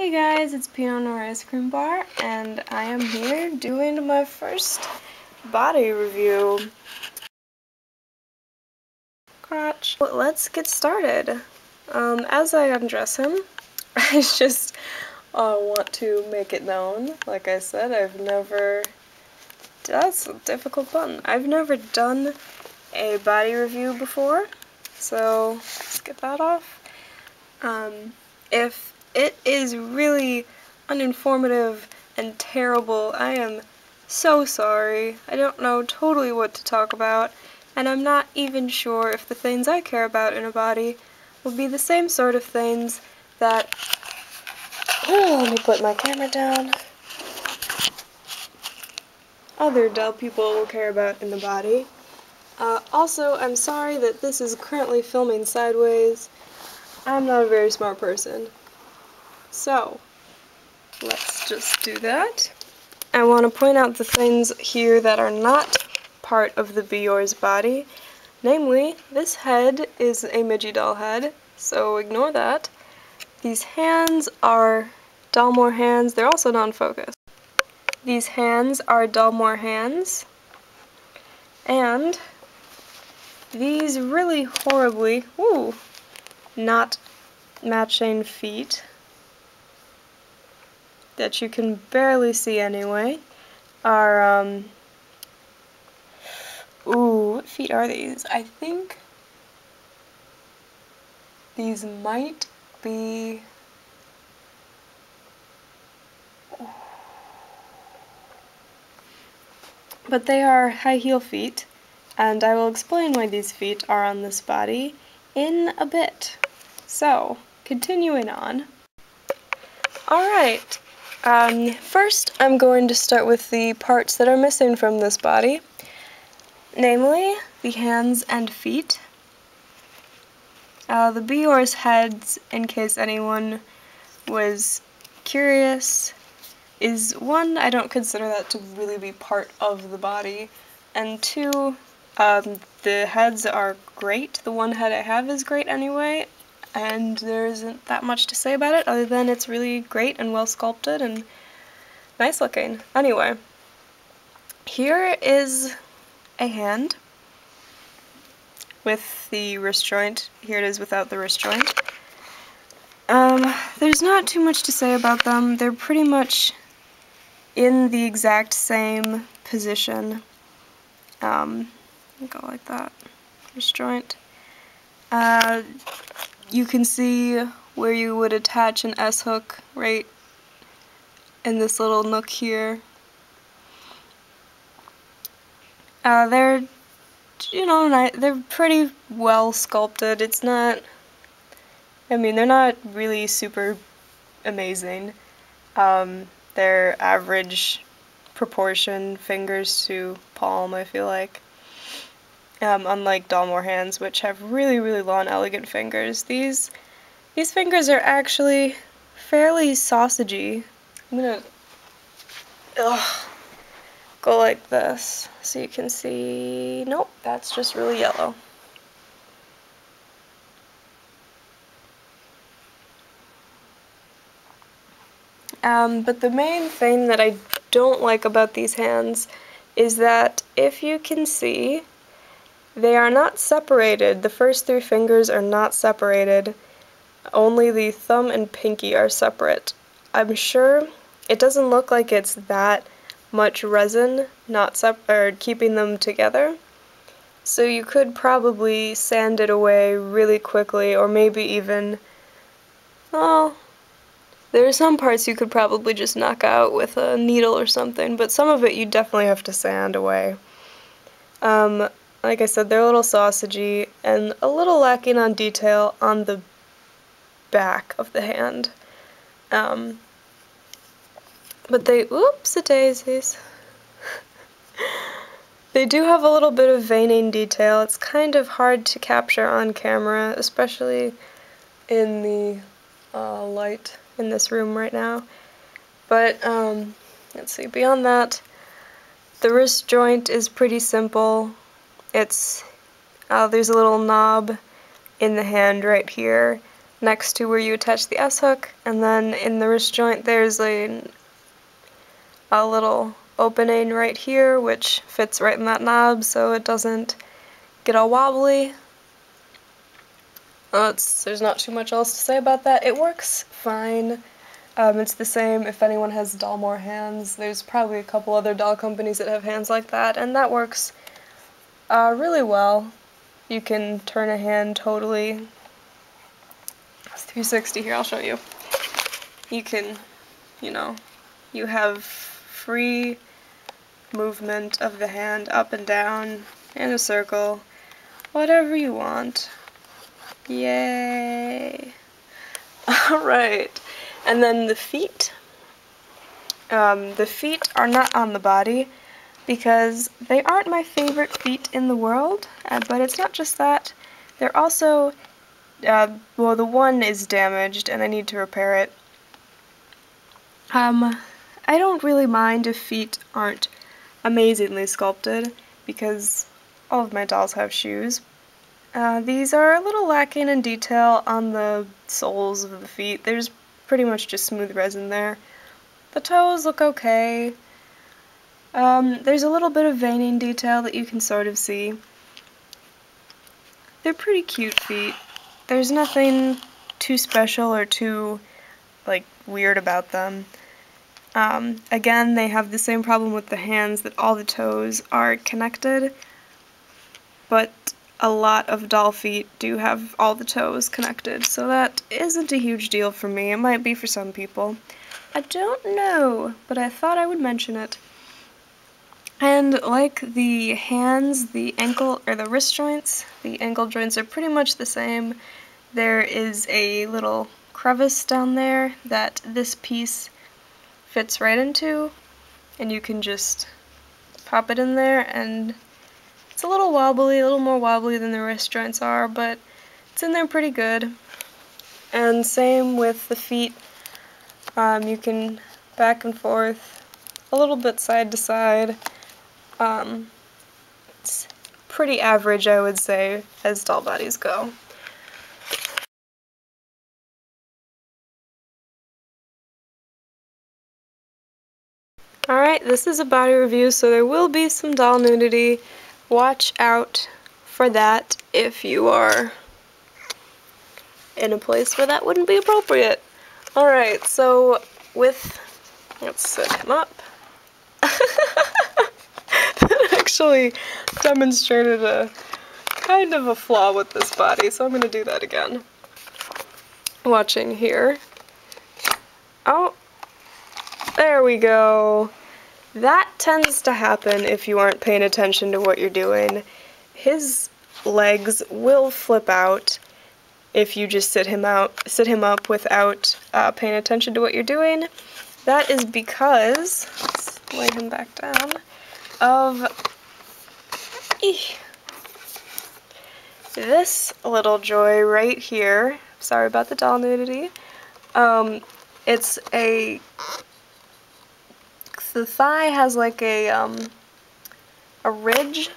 Hey guys, it's Pinot Noir Ice Cream Bar, and I am here doing my first body review. Crotch. Let's get started. As I undress him, I just want to make it known, like I said, that's a difficult button. I've never done a body review before, so let's get that off. If it is really uninformative and terrible, I am so sorry. I don't know totally what to talk about, and I'm not even sure if the things I care about in a body will be the same sort of things that... Oh, let me put my camera down. Other dull people will care about in the body. Also, I'm sorry that this is currently filming sideways. I'm not a very smart person. So, let's just do that. I want to point out the things here that are not part of the BeYours body. Namely, this head is a Midgie doll head, so ignore that. These hands are Dalmore hands. They're also non-focus. These hands are Dalmore hands. And these really horribly, not matching feet that you can barely see anyway are, what feet are these? I think these might be, but they are high heel feet, and I will explain why these feet are on this body in a bit. So, continuing on. Alright, first I'm going to start with the parts that are missing from this body, namely the hands and feet. The BeYours heads, in case anyone was curious, is one, I don't consider that to really be part of the body, and two, the heads are great. The one head I have is great anyway, and there isn't that much to say about it other than it's really great and well sculpted and nice looking. Anyway, here is a hand with the wrist joint. Here it is without the wrist joint. There's not too much to say about them. They're pretty much in the exact same position. Go like that. Wrist joint. You can see where you would attach an S-hook right in this little nook here. They're, they're pretty well sculpted. It's not, they're not really super amazing. They're average proportion fingers to palm, I feel like. Unlike Dalmore hands, which have really, really long, elegant fingers. These fingers are actually fairly sausagey. I'm gonna go like this so you can see. Nope, that's just really yellow. But the main thing that I don't like about these hands is that if you can see, they are not separated. The first three fingers are not separated. Only the thumb and pinky are separate. I'm sure it doesn't look like it's that much resin keeping them together. So you could probably sand it away really quickly, or maybe even, well, there are some parts you could probably just knock out with a needle or something, but some of it you definitely have to sand away. Like I said, they're a little sausagey and a little lacking on detail on the back of the hand. But they, oopsie-daisies. They do have a little bit of veining detail. It's kind of hard to capture on camera, especially in the light in this room right now. But, let's see, beyond that, the wrist joint is pretty simple. It's, there's a little knob in the hand right here next to where you attach the S-hook, and then in the wrist joint there's a little opening right here which fits right in that knob so it doesn't get all wobbly. There's not too much else to say about that. It works fine. It's the same if anyone has Dalmore hands. There's probably a couple other doll companies that have hands like that, and that works really well. You can turn a hand totally 360 here, I'll show you. You can, you have free movement of the hand up and down in a circle, whatever you want. Yay! Alright, and then the feet. The feet are not on the body because they aren't my favorite feet in the world, but it's not just that. They're also, well, the one is damaged and I need to repair it. I don't really mind if feet aren't amazingly sculpted because all of my dolls have shoes. These are a little lacking in detail on the soles of the feet. There's pretty much just smooth resin there. The toes look okay. There's a little bit of veining detail that you can sort of see. They're pretty cute feet. There's nothing too special or too, weird about them. Again, they have the same problem with the hands that all the toes are connected, but a lot of doll feet do have all the toes connected, so that isn't a huge deal for me. It might be for some people. I don't know, but I thought I would mention it. And like the hands, the wrist joints, the ankle joints are pretty much the same. There is a little crevice down there that this piece fits right into, and you can just pop it in there, and it's a little wobbly, a little more wobbly than the wrist joints are, but it's in there pretty good. And same with the feet. You can back and forth, a little bit side to side. It's pretty average, I would say, as doll bodies go. Alright, this is a body review, so there will be some doll nudity. Watch out for that if you are in a place where that wouldn't be appropriate. Alright, so let's set him up. That actually demonstrated a kind of a flaw with this body, so I'm going to do that again. Watching here. Oh, there we go. That tends to happen if you aren't paying attention to what you're doing. His legs will flip out if you just sit him up without paying attention to what you're doing. That is because, let's lay him back down, of this little joy right here. Sorry about the doll nudity. The thigh has like a ridge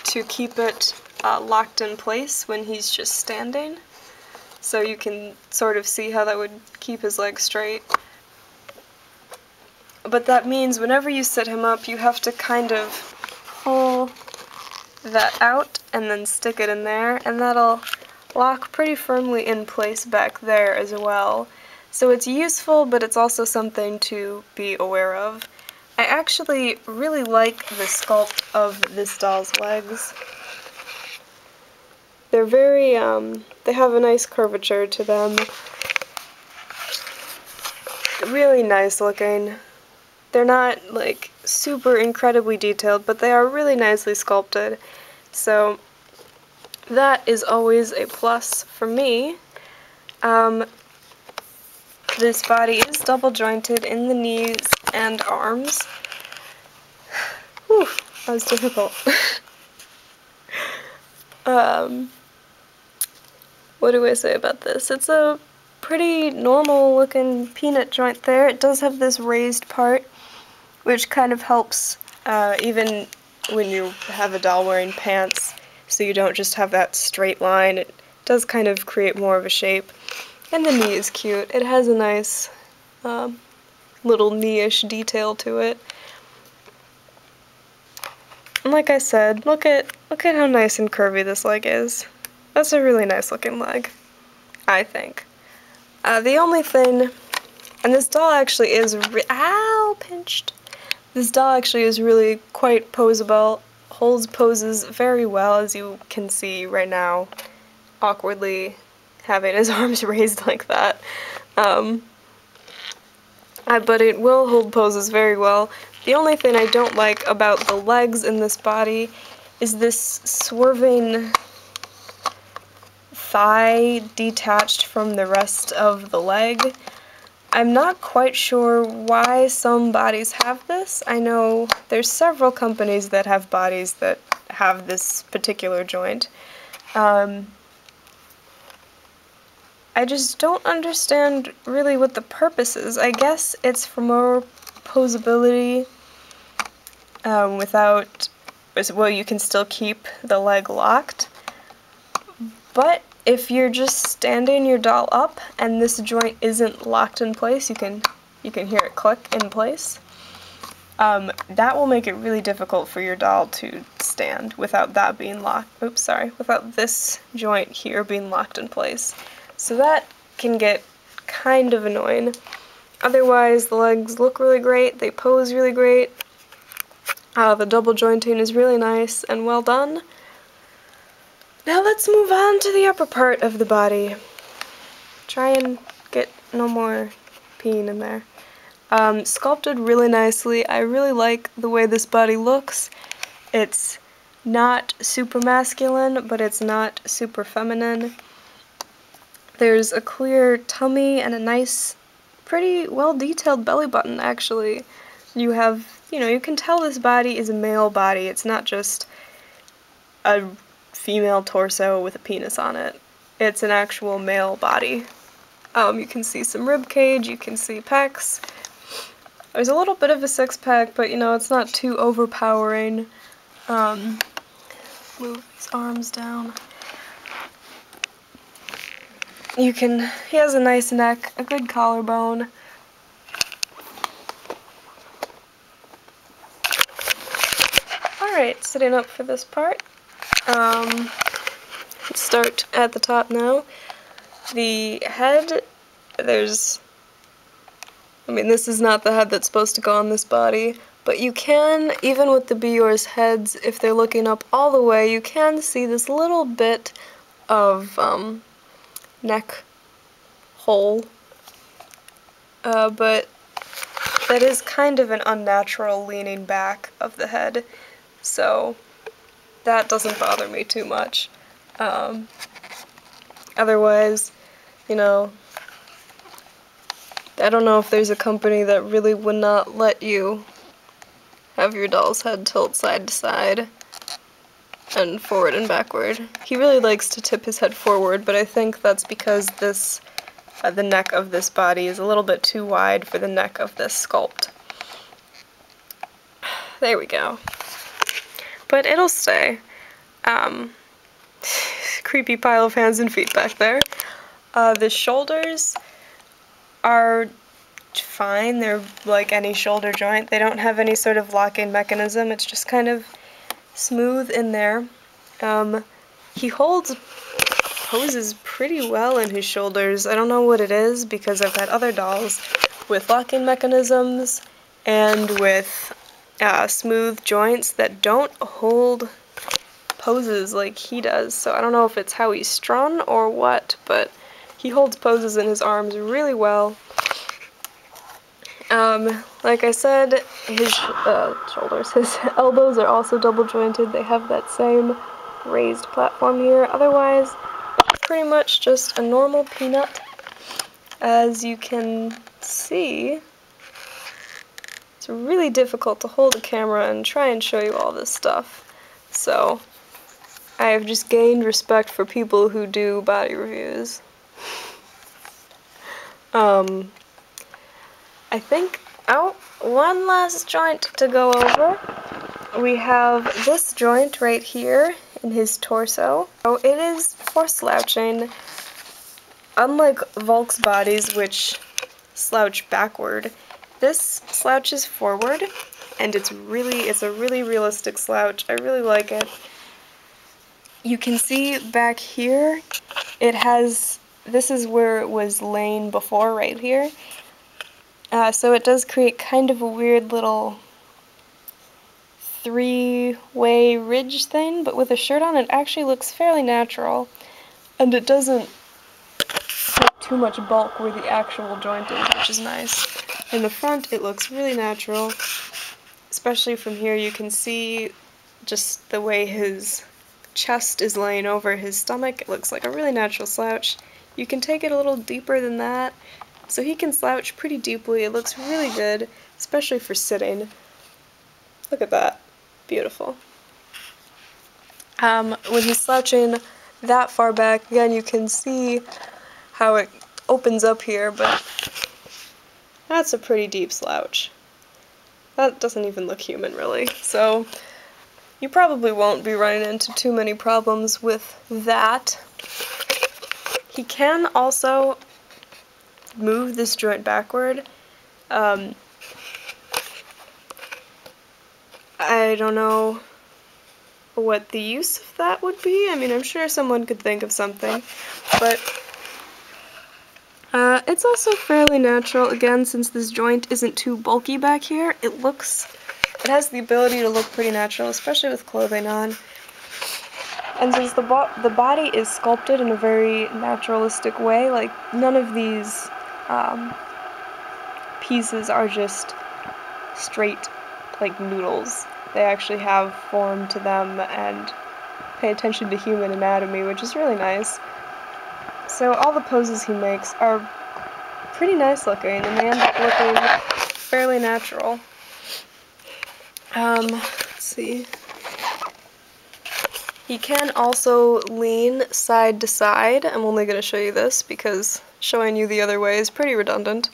to keep it locked in place when he's just standing. So you can sort of see how that would keep his legs straight. But that means whenever you sit him up, you have to kind of pull that out and then stick it in there, and that'll lock pretty firmly in place back there as well. So it's useful, but it's also something to be aware of. I actually really like the sculpt of this doll's legs. They're very, they have a nice curvature to them. Really nice looking. They're not, super incredibly detailed, but they are really nicely sculpted. So that is always a plus for me. This body is double jointed in the knees and arms. Whew, that was difficult. What do I say about this? It's a pretty normal looking peanut joint there. It does have this raised part, which kind of helps even when you have a doll wearing pants, so you don't just have that straight line. It does kind of create more of a shape. And the knee is cute. It has a nice little knee-ish detail to it. And like I said, look at how nice and curvy this leg is. That's a really nice looking leg, I think. The only thing, and this doll actually is pinched. This doll actually is really quite poseable, holds poses very well, as you can see right now, awkwardly having his arms raised like that. But it will hold poses very well. The only thing I don't like about the legs in this body is this swerving thigh detached from the rest of the leg. I'm not quite sure why some bodies have this. I know there's several companies that have bodies that have this particular joint. I just don't understand really what the purpose is. I guess it's for more posability well, you can still keep the leg locked. But if you're just standing your doll up and this joint isn't locked in place, you can hear it click in place. That will make it really difficult for your doll to stand without that being locked. Oops, sorry. Without this joint here being locked in place. So that can get kind of annoying. Otherwise, the legs look really great, they pose really great. The double jointing is really nice and well done. Now let's move on to the upper part of the body. Try and get no more peeing in there. Sculpted really nicely. I really like the way this body looks. It's not super masculine, but it's not super feminine. There's a clear tummy and a nice, pretty well-detailed belly button, actually. You can tell this body is a male body. It's not just a female torso with a penis on it. It's an actual male body. You can see some rib cage, you can see pecs. There's a little bit of a six-pack, but it's not too overpowering. Move his arms down. He has a nice neck, a good collarbone. Alright, sitting up for this part. Let's start at the top now. The head, this is not the head that's supposed to go on this body, but you can, even with the BeYours heads, if they're looking up all the way, you can see this little bit of neck hole, but that is kind of an unnatural leaning back of the head, so that doesn't bother me too much. Otherwise, I don't know if there's a company that really would not let you have your doll's head tilt side to side and forward and backward. He really likes to tip his head forward, but I think that's because the neck of this body is a little bit too wide for the neck of this sculpt. There we go. But it'll stay. Creepy pile of hands and feet back there. The shoulders are fine. They're like any shoulder joint. They don't have any sort of locking mechanism. It's just kind of smooth in there. He poses pretty well in his shoulders. I don't know what it is because I've had other dolls with locking mechanisms and with smooth joints that don't hold poses like he does. So I don't know if it's how he's strung or what, but he holds poses in his arms really well. Like I said, his shoulders, his elbows are also double jointed. They have that same raised platform here. Otherwise, pretty much just a normal peanut. As you can see, it's really difficult to hold a camera and try and show you all this stuff. So, I have just gained respect for people who do body reviews. I think, one last joint to go over. We have this joint right here in his torso. So it is before slouching, unlike Volk's bodies, which slouch backward, this slouches forward, and it's a really realistic slouch. I really like it. You can see back here, this is where it was laying before, right here. So it does create kind of a weird little three-way ridge thing, but with a shirt on it actually looks fairly natural, and it doesn't have too much bulk where the actual joint is, which is nice. In the front, it looks really natural, especially from here. You can see just the way his chest is laying over his stomach. It looks like a really natural slouch. You can take it a little deeper than that, so he can slouch pretty deeply. It looks really good, especially for sitting. Look at that. Beautiful. When he's slouching that far back, again, you can see how it opens up here, but that's a pretty deep slouch. That doesn't even look human, really. So you probably won't be running into too many problems with that. He can also move this joint backward. I don't know what the use of that would be. I mean, I'm sure someone could think of something, but it's also fairly natural. Again, since this joint isn't too bulky back here, it has the ability to look pretty natural, especially with clothing on. And since the body is sculpted in a very naturalistic way, like none of these pieces are just straight like noodles. They actually have form to them and pay attention to human anatomy, which is really nice. So all the poses he makes are pretty nice looking, and they end up looking fairly natural. Let's see. He can also lean side to side. I'm only going to show you this because showing you the other way is pretty redundant.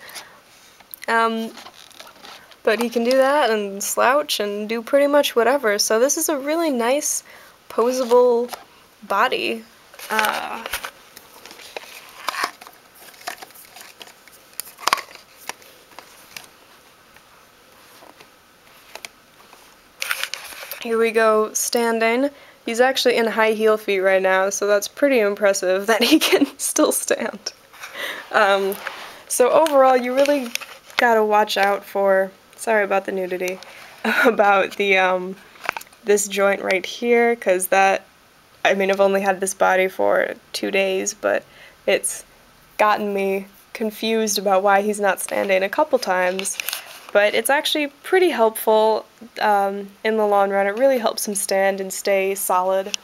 But he can do that and slouch and do pretty much whatever. So this is a really nice, posable body. Here we go, standing. He's actually in high heel feet right now, so that's pretty impressive that he can still stand. So overall, you really gotta watch out for, sorry about the nudity, about the, this joint right here, because that, I mean, I've only had this body for 2 days, but it's gotten me confused about why he's not standing a couple times. But it's actually pretty helpful in the long run. It really helps him stand and stay solid.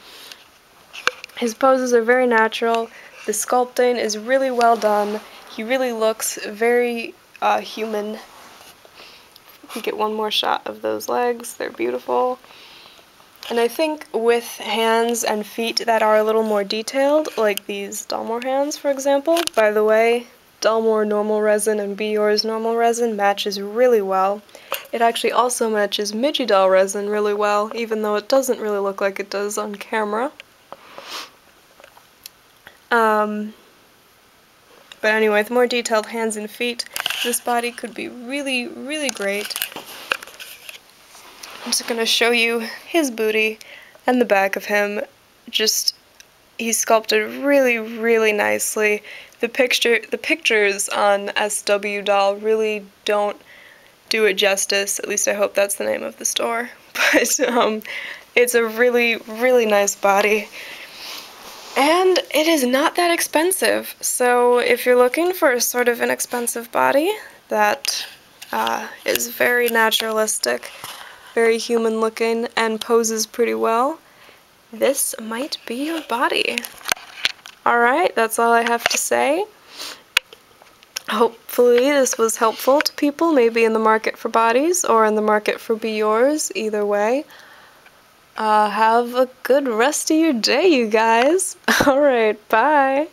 His poses are very natural. The sculpting is really well done. He really looks very human. You get one more shot of those legs. They're beautiful. And I think with hands and feet that are a little more detailed, like these Dalmor hands, for example. By the way, Dalmor normal resin and BeYours normal resin matches really well. It actually also matches Midgidal resin really well, even though it doesn't really look like it does on camera. But anyway, with more detailed hands and feet, this body could be really, really great. I'm just going to show you his booty and the back of him. He's sculpted really, really nicely. The pictures on SW Doll really don't do it justice. At least I hope that's the name of the store. But it's a really, really nice body. And it is not that expensive. So if you're looking for a sort of inexpensive body that is very naturalistic, very human looking, and poses pretty well, this might be your body. Alright, that's all I have to say. Hopefully this was helpful to people, maybe in the market for bodies or in the market for BeYours, either way. Have a good rest of your day, you guys. Alright, bye.